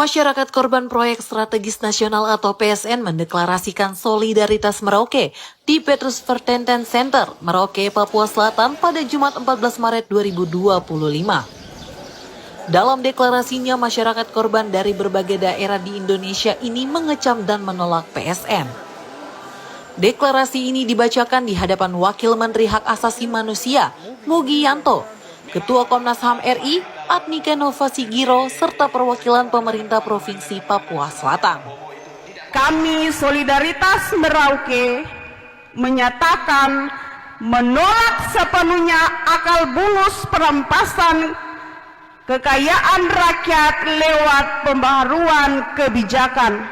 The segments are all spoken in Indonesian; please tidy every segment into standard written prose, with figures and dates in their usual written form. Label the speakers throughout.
Speaker 1: Masyarakat korban proyek strategis nasional atau PSN mendeklarasikan solidaritas Merauke di Petrus Vertenten Center, Merauke, Papua Selatan pada Jumat 14 Maret 2025. Dalam deklarasinya, masyarakat korban dari berbagai daerah di Indonesia ini mengecam dan menolak PSN. Deklarasi ini dibacakan di hadapan Wakil Menteri Hak Asasi Manusia, Mugi Yanto, Ketua Komnas HAM RI, Adnika Nova Sigiro, serta perwakilan pemerintah Provinsi Papua Selatan.
Speaker 2: Kami Solidaritas Merauke menyatakan menolak sepenuhnya akal bulus perampasan kekayaan rakyat lewat pembaharuan kebijakan.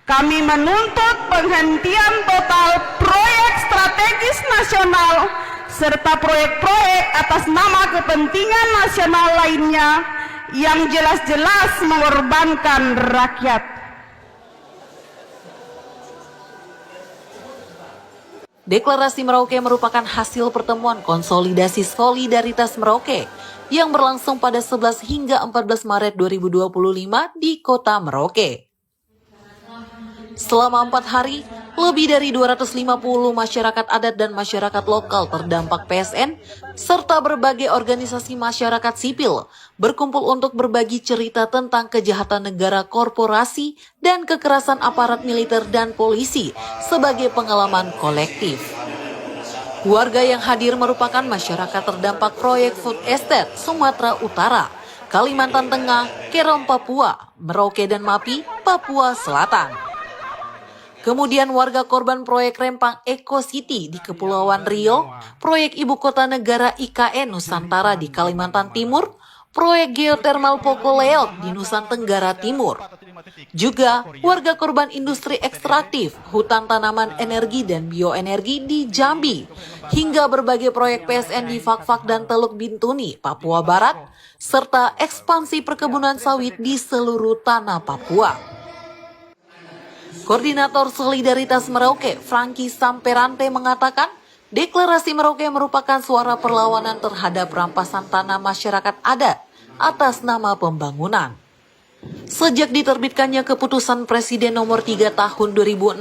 Speaker 2: Kami menuntut penghentian total proyek strategis nasional serta proyek-proyek atas nama kepentingan nasional lainnya yang jelas-jelas mengorbankan rakyat.
Speaker 1: Deklarasi Merauke merupakan hasil pertemuan konsolidasi solidaritas Merauke yang berlangsung pada 11 hingga 14 Maret 2025 di kota Merauke. Selama 4 hari, lebih dari 250 masyarakat adat dan masyarakat lokal terdampak PSN, serta berbagai organisasi masyarakat sipil berkumpul untuk berbagi cerita tentang kejahatan negara korporasi dan kekerasan aparat militer dan polisi sebagai pengalaman kolektif. Warga yang hadir merupakan masyarakat terdampak proyek Food Estate Sumatera Utara, Kalimantan Tengah, Kerom Papua, Merauke dan Mapi, Papua Selatan. Kemudian warga korban proyek Rempang Eco City di Kepulauan Riau, proyek Ibu Kota Negara IKN Nusantara di Kalimantan Timur, proyek geotermal Pokoleot di Nusa Tenggara Timur. Juga warga korban industri ekstraktif, hutan tanaman energi dan bioenergi di Jambi, hingga berbagai proyek PSN di Fakfak dan Teluk Bintuni, Papua Barat, serta ekspansi perkebunan sawit di seluruh tanah Papua. Koordinator Solidaritas Merauke, Franky Samperante mengatakan, deklarasi Merauke merupakan suara perlawanan terhadap rampasan tanah masyarakat adat atas nama pembangunan. Sejak diterbitkannya keputusan Presiden nomor 3 tahun 2016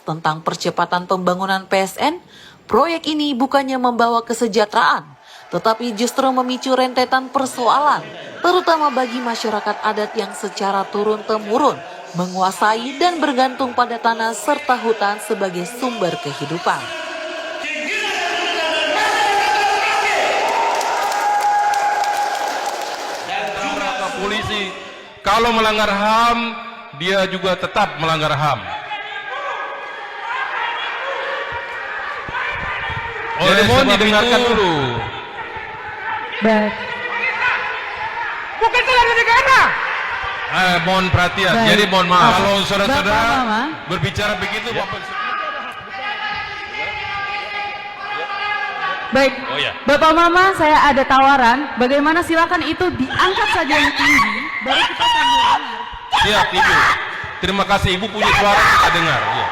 Speaker 1: tentang percepatan pembangunan PSN, proyek ini bukannya membawa kesejahteraan, tetapi justru memicu rentetan persoalan, terutama bagi masyarakat adat yang secara turun-temurun menguasai dan bergantung pada tanah serta hutan sebagai sumber kehidupan.
Speaker 3: Polisi kalau melanggar HAM, dia juga tetap melanggar HAM. Jadi mohon didengarkan dulu.
Speaker 2: Baik. Bukan salah negara.
Speaker 3: Mohon perhatian. Baik. Jadi mohon maaf kalau saudara-saudara berbicara begitu, Bapak.
Speaker 2: Baik, Bapak Mama, saya ada tawaran. Bagaimana silakan itu diangkat saja yang tinggi, baru kita sambil dengar.
Speaker 3: Siap, Ibu. Terima kasih, Ibu punya suara kita dengar. Ya.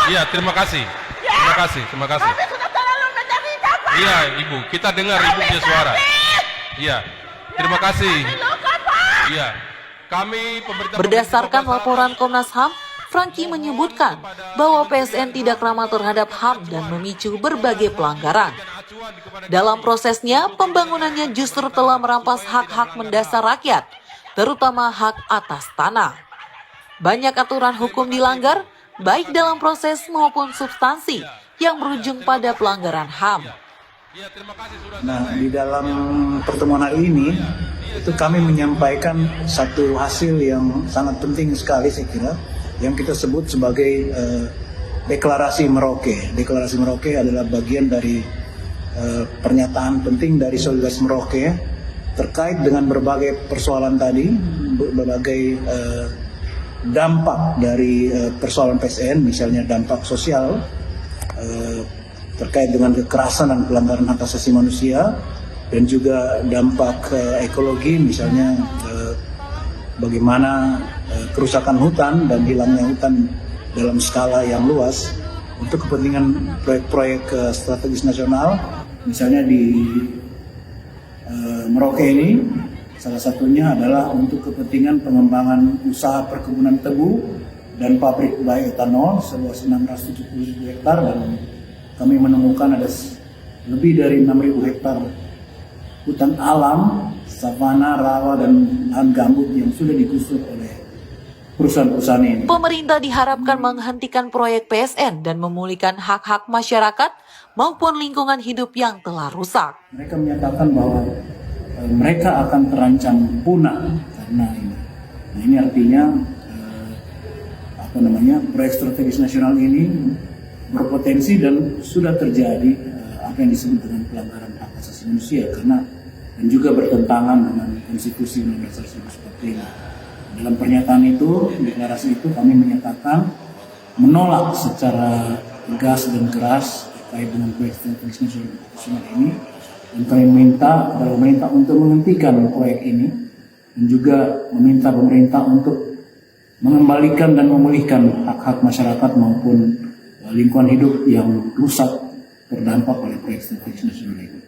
Speaker 3: Iya, terima kasih. Terima kasih, terima kasih. Iya, Ibu, kita dengar Ibu punya suara. Iya, terima kasih. Iya.
Speaker 1: Berdasarkan laporan Komnas HAM, Franky menyebutkan bahwa PSN tidak ramah terhadap HAM dan memicu berbagai pelanggaran. Dalam prosesnya, pembangunannya justru telah merampas hak-hak mendasar rakyat, terutama hak atas tanah. Banyak aturan hukum dilanggar, baik dalam proses maupun substansi, yang berujung pada pelanggaran HAM.
Speaker 4: Nah, di dalam pertemuan hari ini, itu kami menyampaikan satu hasil yang sangat penting sekali saya kira, yang kita sebut sebagai deklarasi Merauke. Deklarasi Merauke adalah bagian dari pernyataan penting dari Solidaritas Merauke terkait dengan berbagai persoalan tadi, berbagai dampak dari persoalan PSN, misalnya dampak sosial terkait dengan kekerasan dan pelanggaran hak asasi manusia, dan juga dampak ekologi, misalnya bagaimana kerusakan hutan dan hilangnya hutan dalam skala yang luas untuk kepentingan proyek-proyek strategis nasional, misalnya di Merauke ini Salah satunya adalah untuk kepentingan pengembangan usaha perkebunan tebu dan pabrik bioetanol seluas 670.000 hektar, dan kami menemukan ada lebih dari 6.000 hektar hutan alam, savana, rawa, dan lahan gambut yang sudah digusur oleh perusahaan-perusahaan ini.
Speaker 1: Pemerintah diharapkan menghentikan proyek PSN dan memulihkan hak-hak masyarakat maupun lingkungan hidup yang telah rusak.
Speaker 4: Mereka menyatakan bahwa mereka akan terancam punah karena ini. Nah, ini artinya proyek strategis nasional ini berpotensi dan sudah terjadi apa yang disebut dengan pelanggaran hak asasi manusia dan juga bertentangan dengan konstitusi universal 1945. Dalam pernyataan itu, deklarasi itu, kami menyatakan menolak secara tegas dan keras terkait dengan proyek strategis nasional ini, dan kami meminta kepada pemerintah untuk menghentikan proyek ini dan juga meminta pemerintah untuk mengembalikan dan memulihkan hak-hak masyarakat maupun lingkungan hidup yang rusak terdampak oleh proyek strategis nasional ini.